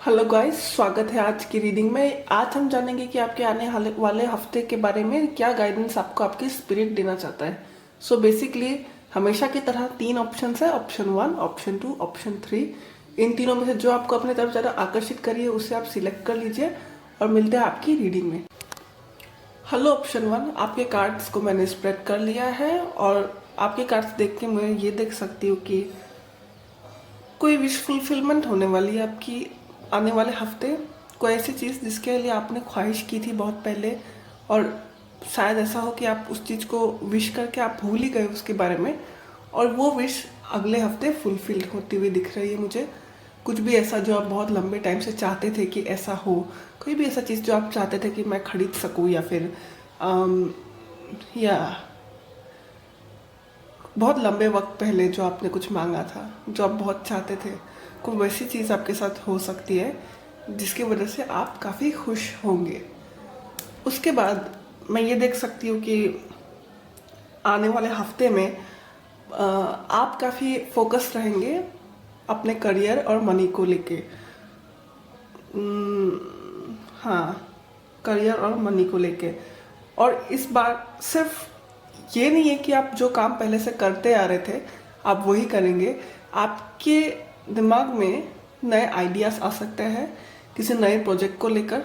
Hello guys, स्वागत है आज की रीडिंग में। आज हम जानेंगे कि आपके आने वाले हफ्ते के बारे में क्या गाइडेंस आपको आपकी स्पिरिट देना चाहता है। सो बेसिकली हमेशा की तरह तीन ऑप्शन है, ऑप्शन 1, ऑप्शन 2, ऑप्शन 3। इन तीनों में से जो आपको अपनी तरफ ज़्यादा आकर्षित करिए उसे आप सिलेक्ट कर लीजिए और मिलते हैं आपकी रीडिंग में। हेलो ऑप्शन 1, आपके कार्ड्स को मैंने स्प्रेड कर लिया है और आपके कार्ड्स देख के मैं ये देख सकती हूँ कि कोई विश फुलफिलमेंट होने वाली है आपकी आने वाले हफ्ते। कोई ऐसी चीज़ जिसके लिए आपने ख्वाहिश की थी बहुत पहले और शायद ऐसा हो कि आप उस चीज़ को विश करके आप भूल ही गए उसके बारे में, और वो विश अगले हफ्ते फुलफिल होती हुई दिख रही है मुझे। कुछ भी ऐसा जो आप बहुत लंबे टाइम से चाहते थे कि ऐसा हो, कोई भी ऐसा चीज़ जो आप चाहते थे कि मैं खरीद सकूँ, या फिर या बहुत लंबे वक्त पहले जो आपने कुछ मांगा था, जो आप बहुत चाहते थे, कोई वैसी चीज़ आपके साथ हो सकती है जिसकी वजह से आप काफ़ी खुश होंगे। उसके बाद मैं ये देख सकती हूँ कि आने वाले हफ्ते में आप काफ़ी फोकस रहेंगे अपने करियर और मनी को लेके। हाँ, करियर और मनी को लेके। और इस बार सिर्फ ये नहीं है कि आप जो काम पहले से करते आ रहे थे आप वही करेंगे। आपके दिमाग में नए आइडियाज़ आ सकते हैं किसी नए प्रोजेक्ट को लेकर।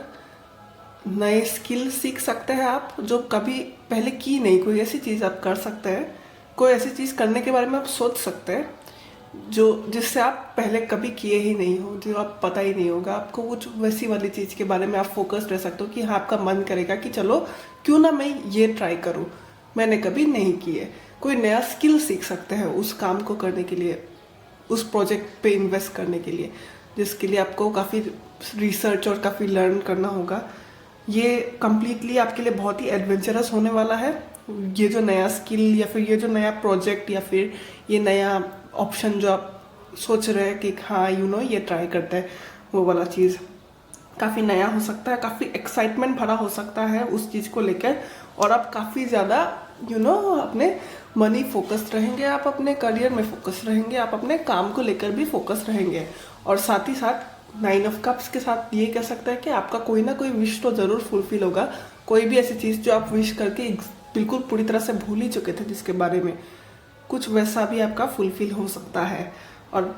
नए स्किल सीख सकते हैं आप जो कभी पहले की नहीं, कोई ऐसी चीज़ आप कर सकते हैं, कोई ऐसी चीज़ करने के बारे में आप सोच सकते हैं जो जिससे आप पहले कभी किए ही नहीं हो, जो आप पता ही नहीं होगा आपको। कुछ वैसी वाली चीज़ के बारे में आप फोकस्ड रह सकते हो कि हाँ, आपका मन करेगा कि चलो क्यों ना मैं ये ट्राई करूँ, मैंने कभी नहीं की है। कोई नया स्किल सीख सकते हैं उस काम को करने के लिए, उस प्रोजेक्ट पे इन्वेस्ट करने के लिए, जिसके लिए आपको काफ़ी रिसर्च और काफ़ी लर्न करना होगा। ये कम्प्लीटली आपके लिए बहुत ही एडवेंचरस होने वाला है। ये जो नया स्किल या फिर ये जो नया प्रोजेक्ट या फिर ये नया ऑप्शन जो आप सोच रहे हैं कि हाँ ये ट्राई करते हैं, वो वाला चीज़ काफ़ी नया हो सकता है, काफ़ी एक्साइटमेंट भरा हो सकता है उस चीज़ को लेकर। और आप काफ़ी ज़्यादा अपने मनी फोकस्ड रहेंगे, आप अपने करियर में फोकस रहेंगे, आप अपने काम को लेकर भी फोकस रहेंगे। और साथ ही साथ 9 ऑफ कप्स के साथ ये कह सकता है कि आपका कोई ना कोई विश तो ज़रूर फुलफिल होगा। कोई भी ऐसी चीज़ जो आप विश करके बिल्कुल पूरी तरह से भूल ही चुके थे जिसके बारे में, कुछ वैसा भी आपका फुलफिल हो सकता है। और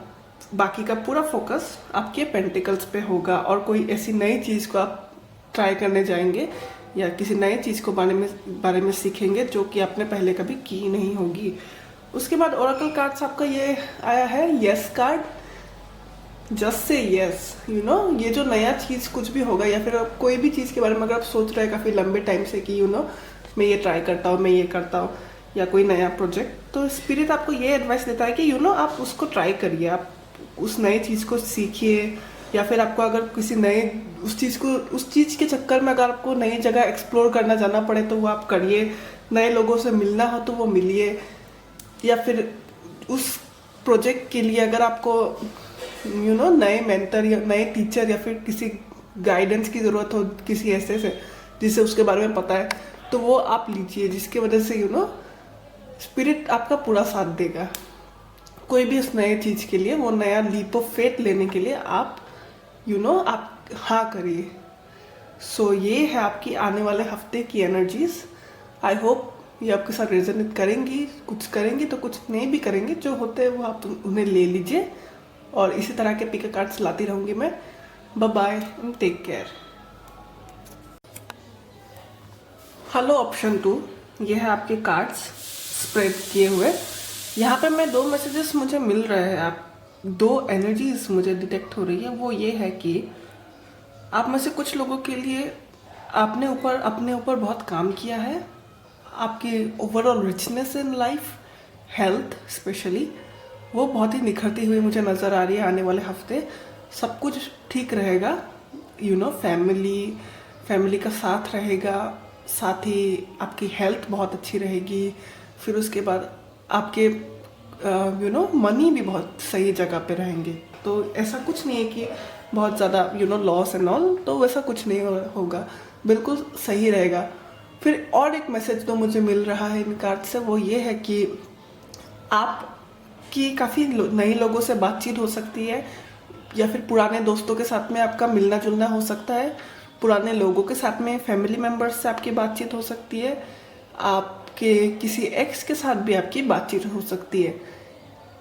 बाकी का पूरा फोकस आपके पेंटिकल्स पे होगा और कोई ऐसी नई चीज़ को आप ट्राई करने जाएंगे या किसी नई चीज़ को बारे में सीखेंगे जो कि आपने पहले कभी की नहीं होगी। उसके बाद ओरेकल कार्ड्स आपका ये आया है yes card. Just say yes, ये जो नया चीज़ कुछ भी होगा या फिर कोई भी चीज़ के बारे में अगर आप सोच रहे हैं काफ़ी लंबे टाइम से कि मैं ये ट्राई करता हूँ, मैं ये करता हूँ, या कोई नया प्रोजेक्ट, तो स्पिरिट आपको ये एडवाइस देता है कि आप उसको ट्राई करिए, आप उस नई चीज़ को सीखिए। या फिर आपको अगर किसी नए उस चीज़ के चक्कर में अगर आपको नई जगह एक्सप्लोर करना जाना पड़े तो वो आप करिए। नए लोगों से मिलना हो तो वो मिलिए। या फिर उस प्रोजेक्ट के लिए अगर आपको नए मेंटर या नए टीचर या फिर किसी गाइडेंस की ज़रूरत हो, किसी ऐसे से जिसे उसके बारे में पता है, तो वो आप लीजिए, जिसकी वजह से स्पिरिट आपका पूरा साथ देगा। कोई भी उस नए चीज़ के लिए, वो नया लीप ऑफ फेथ लेने के लिए आप आप हाँ करिए। सो ये है आपकी आने वाले हफ्ते की एनर्जीज। आई होप ये आपके साथ रेजोनेट करेंगी, कुछ करेंगी तो कुछ नहीं भी करेंगे, जो होते हैं वो आप उन्हें ले लीजिए। और इसी तरह के पिक कार्ड्स लाती रहूँगी मैं। Bye bye and take care. Hello option 2, ये है आपके कार्ड्स स्प्रेड किए हुए। यहाँ पे मैं 2 मैसेजेस मुझे मिल रहे हैं, आप 2 एनर्जीज मुझे डिटेक्ट हो रही है। वो ये है कि आप में से कुछ लोगों के लिए आपने अपने ऊपर बहुत काम किया है। आपकी overall richness in life, health specially, वो बहुत ही निखरती हुई मुझे नज़र आ रही है। आने वाले हफ्ते सब कुछ ठीक रहेगा, फैमिली का साथ रहेगा, साथ ही आपकी हेल्थ बहुत अच्छी रहेगी। फिर उसके बाद आपके मनी भी बहुत सही जगह पे रहेंगे। तो ऐसा कुछ नहीं है कि बहुत ज़्यादा लॉस एंड ऑल, तो वैसा कुछ नहीं होगा, बिल्कुल सही रहेगा। फिर और एक मैसेज तो मुझे मिल रहा है इन कार्ड से, वो ये है कि आपकी काफ़ी नए लोगों से बातचीत हो सकती है। या फिर पुराने दोस्तों के साथ में आपका मिलना जुलना हो सकता है, पुराने लोगों के साथ में, फैमिली मेम्बर्स से आपकी बातचीत हो सकती है, आपके किसी एक्स के साथ भी आपकी बातचीत हो सकती है।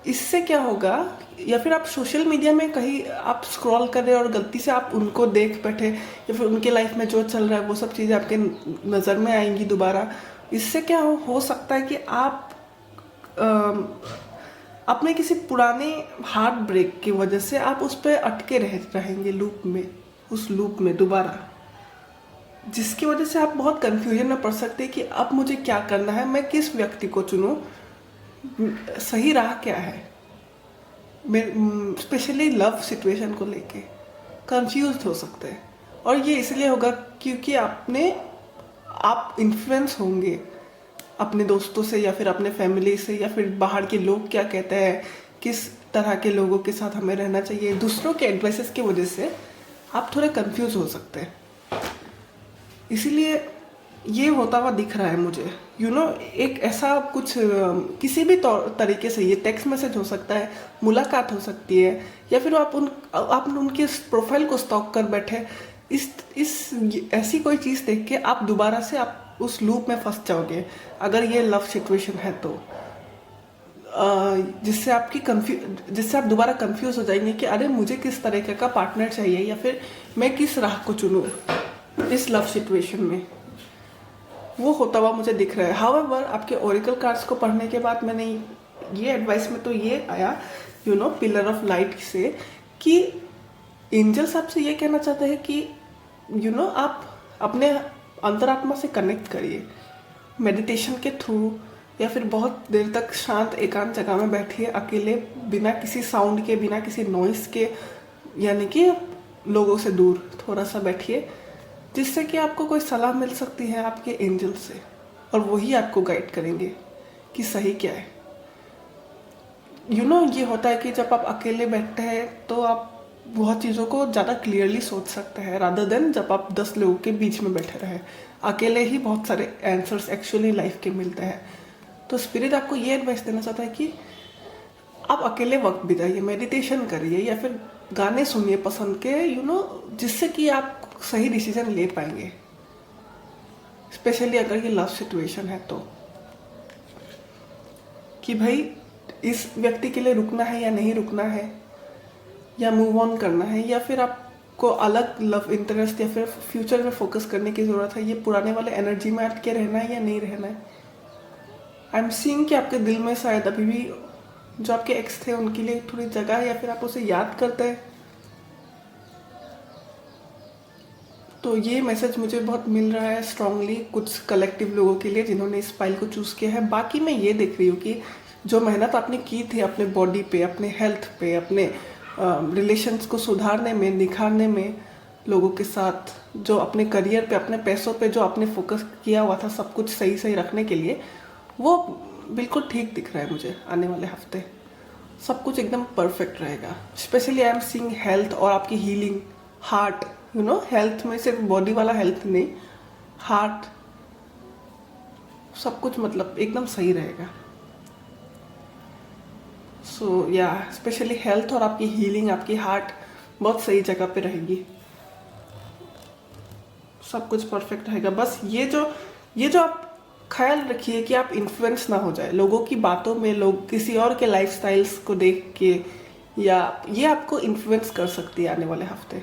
इससे क्या होगा, या फिर आप सोशल मीडिया में कहीं आप स्क्रॉल कर रहे हो और गलती से आप उनको देख बैठे, या फिर उनके लाइफ में जो चल रहा है वो सब चीज़ें आपके नज़र में आएंगी दोबारा। इससे क्या हो सकता है कि आप अपने किसी पुराने हार्ट ब्रेक की वजह से आप उस पर अटके रहेंगे लूप में, उस लूप में दोबारा, जिसकी वजह से आप बहुत कंफ्यूजन में पड़ सकते हैं कि अब मुझे क्या करना है, मैं किस व्यक्ति को चुनूं, सही राह क्या है। स्पेशली लव सिचुएशन को लेके कंफ्यूज हो सकते हैं, और ये इसलिए होगा क्योंकि आप इन्फ्लुएंस होंगे अपने दोस्तों से, या फिर अपने फैमिली से, या फिर बाहर के लोग क्या कहते हैं, किस तरह के लोगों के साथ हमें रहना चाहिए, दूसरों के एडवाइसेस की वजह से आप थोड़े कंफ्यूज हो सकते हैं। इसीलिए ये होता हुआ दिख रहा है मुझे, एक ऐसा कुछ किसी भी तरीके से, ये टेक्स्ट मैसेज हो सकता है, मुलाकात हो सकती है, या फिर आप उनके प्रोफाइल को स्टॉक कर बैठे, ऐसी कोई चीज़ देख के आप दोबारा से आप उस लूप में फंस जाओगे, अगर ये लव सिचुएशन है तो, जिससे आप दोबारा कंफ्यूज हो जाएंगे कि अरे मुझे किस तरीके का पार्टनर चाहिए, या फिर मैं किस राह को चुनूं इस लव सिचुएशन में। वो होता हुआ मुझे दिख रहा है। हाउएवर, आपके ओरेकल कार्ड्स को पढ़ने के बाद मैंने ये एडवाइस में तो ये आया पिलर ऑफ लाइट से, कि एंजल्स आपसे ये कहना चाहते हैं कि आप अपने अंतरात्मा से कनेक्ट करिए मेडिटेशन के थ्रू, या फिर बहुत देर तक शांत एकांत जगह में बैठिए अकेले, बिना किसी साउंड के, बिना किसी नॉइस के, यानी कि लोगों से दूर थोड़ा सा बैठिए, जिससे कि आपको कोई सलाह मिल सकती है आपके एंजल से, और वही आपको गाइड करेंगे कि सही क्या है। ये होता है कि जब आप अकेले बैठते हैं तो आप बहुत चीज़ों को ज़्यादा क्लियरली सोच सकते हैं, रादर देन जब आप 10 लोगों के बीच में बैठे रहे। अकेले ही बहुत सारे आंसर्स एक्चुअली लाइफ के मिलते हैं। तो स्पिरिट आपको ये एडवाइस देना चाहता है कि आप अकेले वक्त बिताइए, मेडिटेशन करिए, या फिर गाने सुनिए पसंद के, जिससे कि आप सही डिसीजन ले पाएंगे, स्पेशली अगर ये लव सिचुएशन है तो, कि भाई इस व्यक्ति के लिए रुकना है या नहीं रुकना है, या मूव ऑन करना है, या फिर आपको अलग लव इंटरेस्ट या फिर फ्यूचर में फोकस करने की ज़रूरत है, ये पुराने वाले एनर्जी में अटके रहना है या नहीं रहना है। आई एम सीइंग कि आपके दिल में शायद अभी भी जो आपके एक्स थे उनके लिए थोड़ी जगह है, या फिर आप उसे याद करते हैं। तो ये मैसेज मुझे बहुत मिल रहा है स्ट्रांगली कुछ कलेक्टिव लोगों के लिए जिन्होंने इस फाइल को चूज़ किया है। बाकी मैं ये देख रही हूँ कि जो मेहनत आपने की थी अपने बॉडी पे, अपने हेल्थ पे, अपने रिलेशंस को सुधारने में, निखारने में, लोगों के साथ, जो अपने करियर पे, अपने पैसों पे जो आपने फोकस किया हुआ था सब कुछ सही सही रखने के लिए, वो बिल्कुल ठीक दिख रहा है मुझे। आने वाले हफ्ते सब कुछ एकदम परफेक्ट रहेगा। Specially I am seeing health और आपकी हीलिंग, हार्ट, हेल्थ में सिर्फ बॉडी वाला हेल्थ नहीं, हार्ट, सब कुछ मतलब एकदम सही रहेगा। सो या स्पेशली हेल्थ और आपकी हीलिंग, आपकी हार्ट बहुत सही जगह पे रहेगी, सब कुछ परफेक्ट रहेगा। बस ये जो आप ख्याल रखिए कि आप इन्फ्लुएंस ना हो जाए लोगों की बातों में, लोग किसी और के लाइफस्टाइल्स को देख के, या ये आपको इन्फ्लुएंस कर सकती है आने वाले हफ्ते,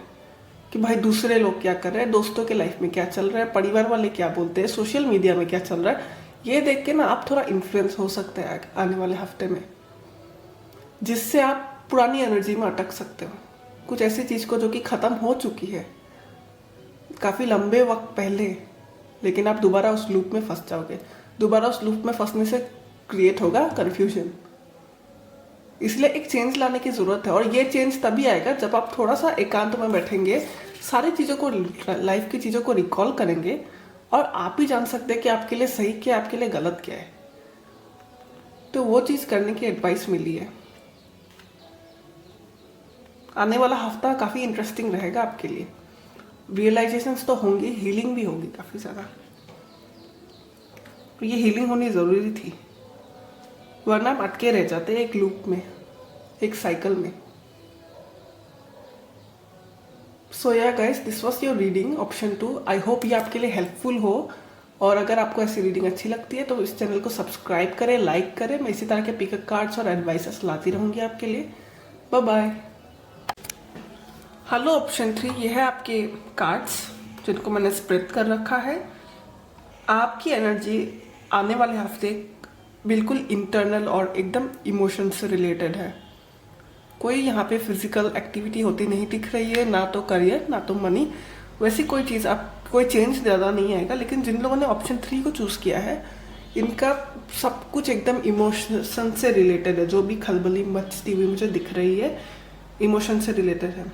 कि भाई दूसरे लोग क्या कर रहे हैं, दोस्तों के लाइफ में क्या चल रहा है, परिवार वाले क्या बोलते हैं, सोशल मीडिया में क्या चल रहा है, ये देख के ना आप थोड़ा इन्फ्लुएंस हो सकते हैं आने वाले हफ्ते में, जिससे आप पुरानी एनर्जी में अटक सकते हो, कुछ ऐसी चीज़ को जो कि ख़त्म हो चुकी है काफ़ी लंबे वक्त पहले, लेकिन आप दोबारा उस लूप में फंस जाओगे। दोबारा उस लूप में फंसने से क्रिएट होगा कन्फ्यूजन। इसलिए एक चेंज लाने की ज़रूरत है, और ये चेंज तभी आएगा जब आप थोड़ा सा एकांत में बैठेंगे, सारी चीज़ों को, लाइफ की चीज़ों को रिकॉल करेंगे, और आप ही जान सकते हैं कि आपके लिए सही क्या है, आपके लिए गलत क्या है। तो वो चीज़ करने की एडवाइस मिली है। आने वाला हफ्ता काफ़ी इंटरेस्टिंग रहेगा आपके लिए। रियलाइजेशंस तो होंगी, हीलिंग भी होगी काफ़ी ज़्यादा। तो ये हीलिंग होनी ज़रूरी थी, वरना आप अटके रह जाते एक लूप में, एक साइकिल में। सो या guys, this was your reading option 2। I hope ये आपके लिए हेल्पफुल हो, और अगर आपको ऐसी रीडिंग अच्छी लगती है तो इस चैनल को सब्सक्राइब करें, लाइक करें। मैं इसी तरह के पिकअप कार्ड्स और एडवाइसेस लाती रहूंगी आपके लिए। Bye bye. हेलो ऑप्शन 3, ये है आपके कार्ड्स जिनको मैंने स्प्रेड कर रखा है। आपकी एनर्जी आने वाले हफ्ते बिल्कुल इंटरनल और एकदम इमोशन से रिलेटेड है। कोई यहाँ पे फिजिकल एक्टिविटी होती नहीं दिख रही है, ना तो करियर ना तो मनी, वैसी कोई चीज़, आप कोई चेंज ज़्यादा नहीं आएगा। लेकिन जिन लोगों ने ऑप्शन 3 को चूज़ किया है, इनका सब कुछ एकदम इमोशन से रिलेटेड है। जो भी खलबली मचती हुई मुझे दिख रही है, इमोशन से रिलेटेड है।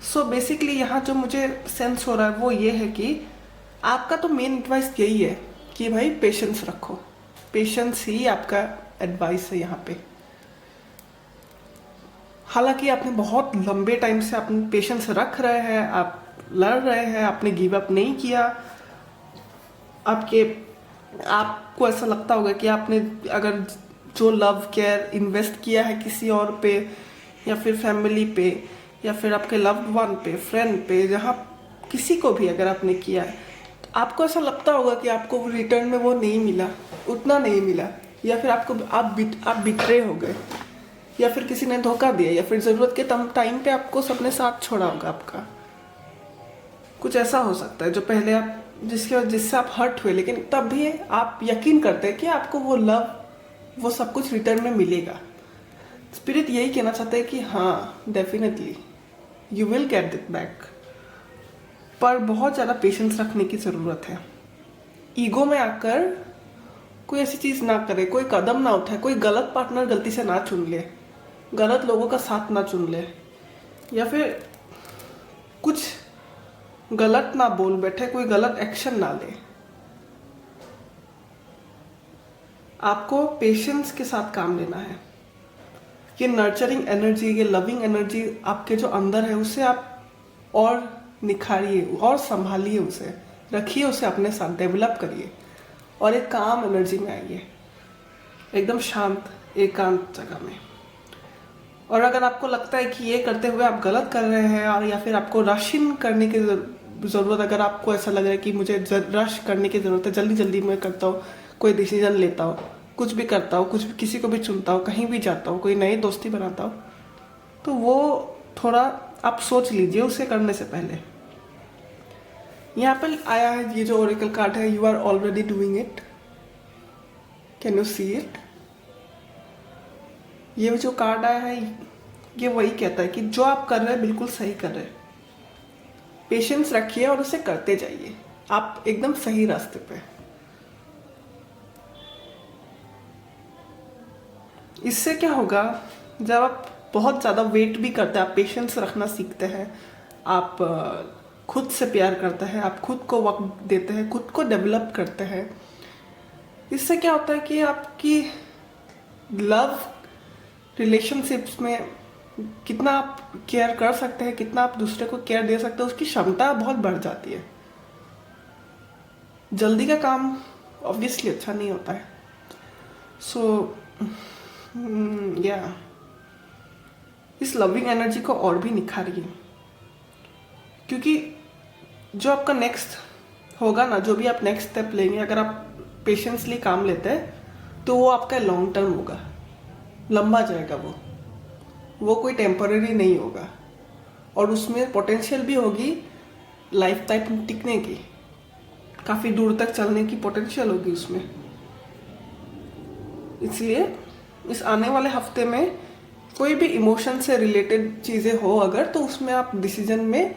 सो बेसिकली यहाँ जो मुझे सेंस हो रहा है वो ये है कि आपका तो मेन एडवाइस यही है कि भाई पेशेंस रखो। पेशेंस ही आपका एडवाइस है यहाँ पे। हालांकि आपने बहुत लंबे टाइम से अपने पेशेंस रख रहे हैं, आप लड़ रहे हैं, आपने गिव अप नहीं किया। आपको ऐसा लगता होगा कि आपने अगर जो लव केयर इन्वेस्ट किया है किसी और पे, या फिर फैमिली पे, या फिर आपके लव्ड वन पे, फ्रेंड पे, जहाँ किसी को भी अगर आपने किया है, तो आपको ऐसा लगता होगा कि आपको रिटर्न में वो नहीं मिला, उतना नहीं मिला, या फिर आप बिट्रे हो गए, या फिर किसी ने धोखा दिया, या फिर ज़रूरत के टाइम पे आपको सबने साथ छोड़ा होगा आपका। कुछ ऐसा हो सकता है जो पहले आप जिससे आप हर्ट हुए, लेकिन तब भी आप यकीन करते हैं कि आपको वो लव, वो सब कुछ रिटर्न में मिलेगा। स्पिरिट यही कहना चाहते हैं कि हाँ, definitely you will get it back, पर बहुत ज़्यादा पेशेंस रखने की ज़रूरत है। ईगो में आकर कोई ऐसी चीज़ ना करे, कोई कदम ना उठाए, कोई गलत पार्टनर गलती से ना चुन ले, गलत लोगों का साथ ना चुन ले, या फिर कुछ गलत ना बोल बैठे, कोई गलत एक्शन ना ले। आपको पेशेंस के साथ काम लेना है। ये नर्चरिंग एनर्जी, ये लविंग एनर्जी आपके जो अंदर है, उसे आप और निखारिए और संभालिए, उसे रखिए, उसे अपने साथ डेवलप करिए, और एक काम एनर्जी में आइए, एकदम शांत एकांत जगह में। और अगर आपको लगता है कि ये करते हुए आप गलत कर रहे हैं, और या फिर आपको रशिंग करने की ज़रूरत, अगर आपको ऐसा लग रहा है कि मुझे रश करने की ज़रूरत है, जल्दी जल्दी मैं करता हूँ, कोई डिसीजन लेता हूँ, कुछ भी करता हूँ, किसी को भी चुनता हूँ, कहीं भी जाता हूँ, कोई नई दोस्ती बनाता हूँ, तो वो थोड़ा आप सोच लीजिए उसे करने से पहले। यहाँ पर आया है ये जो ओरेकल कार्ड है, you are already doing it, can you see it. ये जो कार्ड आया है, ये वही कहता है कि जो आप कर रहे हैं बिल्कुल सही कर रहे हैं। पेशेंस रखिए और उसे करते जाइए, आप एकदम सही रास्ते पे। इससे क्या होगा, जब आप बहुत ज़्यादा वेट भी करते हैं, आप पेशेंस रखना सीखते हैं, आप खुद से प्यार करते हैं, आप खुद को वक्त देते हैं, खुद को डेवलप करते हैं। इससे क्या होता है कि आपकी लव रिलेशनशिप्स में कितना आप केयर कर सकते हैं, कितना आप दूसरे को केयर दे सकते हैं, उसकी क्षमता बहुत बढ़ जाती है। जल्दी का काम ऑब्वियसली अच्छा नहीं होता है। सो या इस लविंग एनर्जी को और भी निखारिए, क्योंकि जो आपका नेक्स्ट होगा ना, जो भी आप नेक्स्ट स्टेप लेंगे, अगर आप पेशेंसली काम लेते हैं तो वो आपका लॉन्ग टर्म होगा, लंबा जाएगा वो कोई टेम्पररी नहीं होगा, और उसमें पोटेंशियल भी होगी लाइफ टाइम टिकने की, काफ़ी दूर तक चलने की पोटेंशियल होगी उसमें। इसलिए इस आने वाले हफ्ते में कोई भी इमोशन से रिलेटेड चीज़ें हो अगर, तो उसमें आप डिसीजन में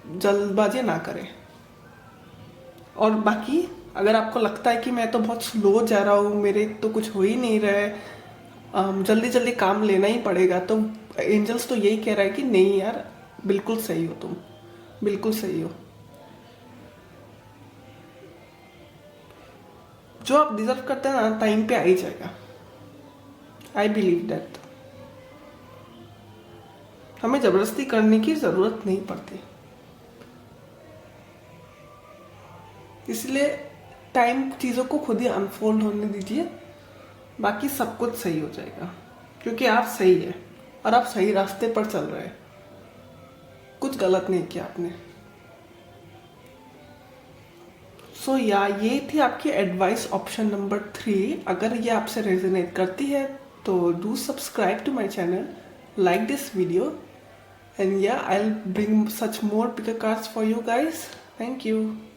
जल्दबाजी ना करें। और बाकी अगर आपको लगता है कि मैं तो बहुत स्लो जा रहा हूँ, मेरे तो कुछ हो ही नहीं रहा है, जल्दी जल्दी काम लेना ही पड़ेगा, तो एंजल्स तो यही कह रहा है कि नहीं यार, बिल्कुल सही हो तुम, बिल्कुल सही हो। जो आप डिजर्व करते हैं ना, टाइम पे आ ही जाएगा। I believe that. हमें जबरदस्ती करने की जरूरत नहीं पड़ती, इसलिए टाइम चीज़ों को खुद ही अनफोल्ड होने दीजिए, बाकी सब कुछ सही हो जाएगा, क्योंकि आप सही है और आप सही रास्ते पर चल रहे हैं। कुछ गलत नहीं किया आपने। सो या ये थी आपकी एडवाइस ऑप्शन नंबर 3। अगर ये आपसे रेजोनेट करती है तो do subscribe to my channel, like this video, and yeah, I'll bring such more picker cards for you guys. Thank you.